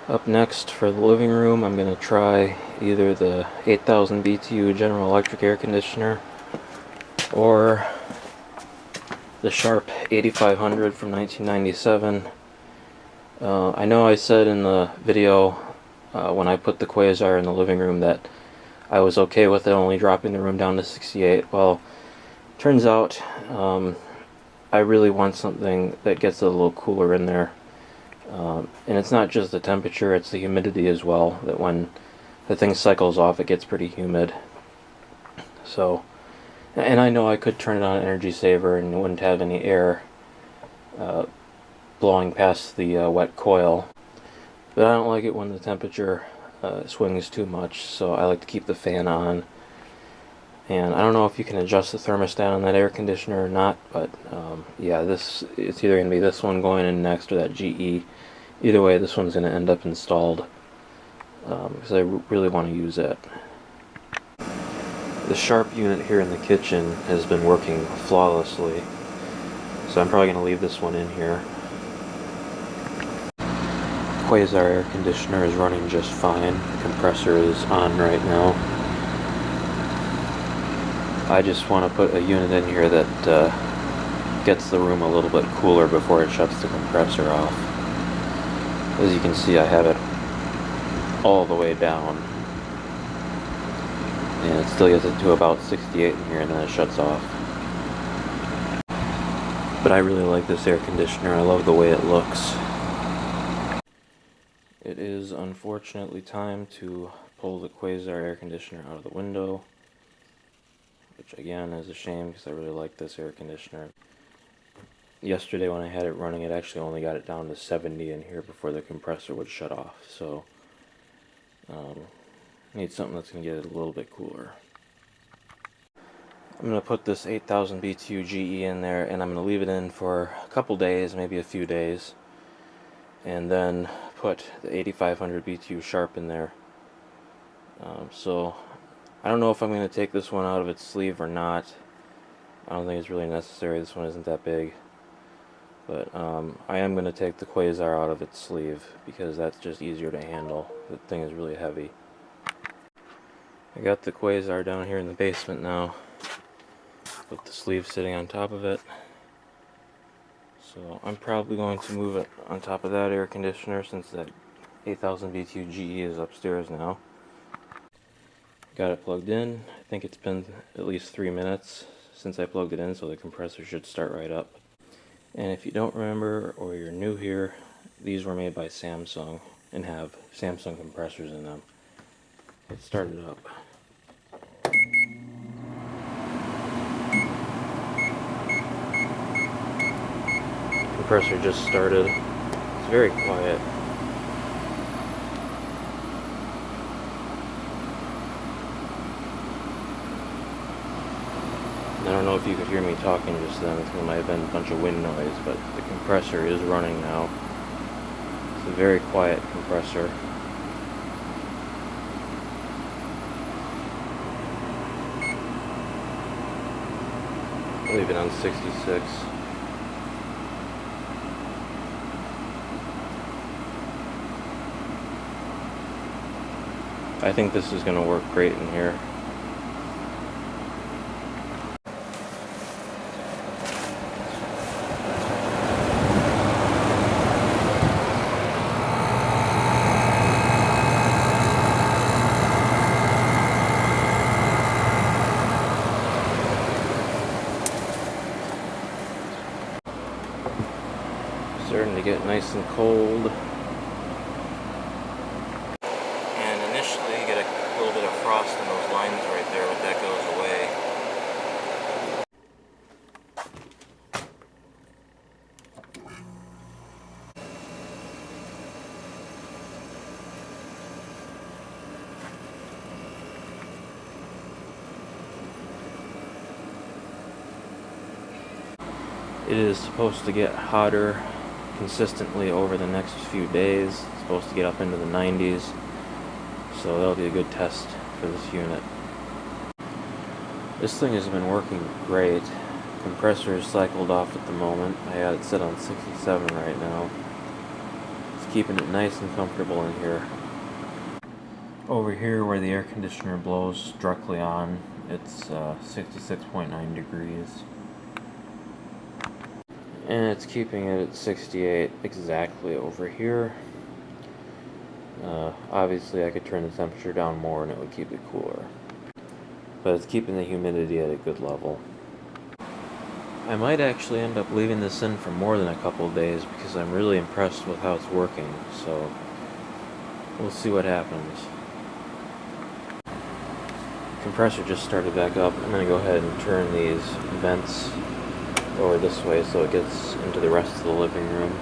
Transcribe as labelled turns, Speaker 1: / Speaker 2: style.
Speaker 1: Up next for the living room, I'm going to try either the 8000 BTU General Electric air conditioner or the Sharp 8500 from 1997. I know I said in the video when I put the Quasar in the living room that I was okay with it only dropping the room down to 68. Well, turns out I really want something that gets a little cooler in there. And it's not just the temperature, it's the humidity as well, that when the thing cycles off it gets pretty humid. So, and I know I could turn it on energy saver and it wouldn't have any air blowing past the wet coil, but I don't like it when the temperature swings too much, so I like to keep the fan on. And I don't know if you can adjust the thermostat on that air conditioner or not, but yeah, it's either going to be this one going in next or that GE. Either way, this one's going to end up installed because I really want to use it. The Sharp unit here in the kitchen has been working flawlessly, so I'm probably going to leave this one in here. Quasar air conditioner is running just fine. The compressor is on right now. I just want to put a unit in here that gets the room a little bit cooler before it shuts the compressor off. As you can see, I have it all the way down, and it still gets it to about 68 in here, and then it shuts off. But I really like this air conditioner. I love the way it looks. It is unfortunately time to pull the Quasar air conditioner out of the window, which again is a shame because I really like this air conditioner. Yesterday when I had it running, it actually only got it down to 70 in here before the compressor would shut off, so need something that's going to get it a little bit cooler. I'm going to put this 8000 BTU GE in there, and I'm going to leave it in for a couple days, maybe a few days, and then put the 8500 BTU Sharp in there. So I don't know if I'm going to take this one out of its sleeve or not. I don't think it's really necessary. This one isn't that big. But I am going to take the Quasar out of its sleeve because that's just easier to handle. The thing is really heavy. I got the Quasar down here in the basement now with the sleeve sitting on top of it. So I'm probably going to move it on top of that air conditioner since that 8000 BTU GE is upstairs now. Got it plugged in. I think it's been at least 3 minutes since I plugged it in, so the compressor should start right up. And if you don't remember or you're new here, these were made by Samsung and have Samsung compressors in them. Let's start it up. Compressor just started. It's very quiet. I don't know if you could hear me talking just then. It might have been a bunch of wind noise, but the compressor is running now. It's a very quiet compressor. Leave it on 66. I think this is going to work great in here. Starting to get nice and cold. And initially you get a little bit of frost in those lines right there, but that goes away. It is supposed to get hotter consistently over the next few days. It's supposed to get up into the 90s, so that'll be a good test for this unit. This thing has been working great. Compressor is cycled off at the moment. I got it set on 67 right now. It's keeping it nice and comfortable in here. Over here where the air conditioner blows directly on, it's 66.9 degrees. And it's keeping it at 68 exactly over here. Obviously I could turn the temperature down more and it would keep it cooler. But it's keeping the humidity at a good level. I might actually end up leaving this in for more than a couple of days because I'm really impressed with how it's working, so we'll see what happens. Compressor just started back up. I'm going to go ahead and turn these vents over this way so it gets into the rest of the living room.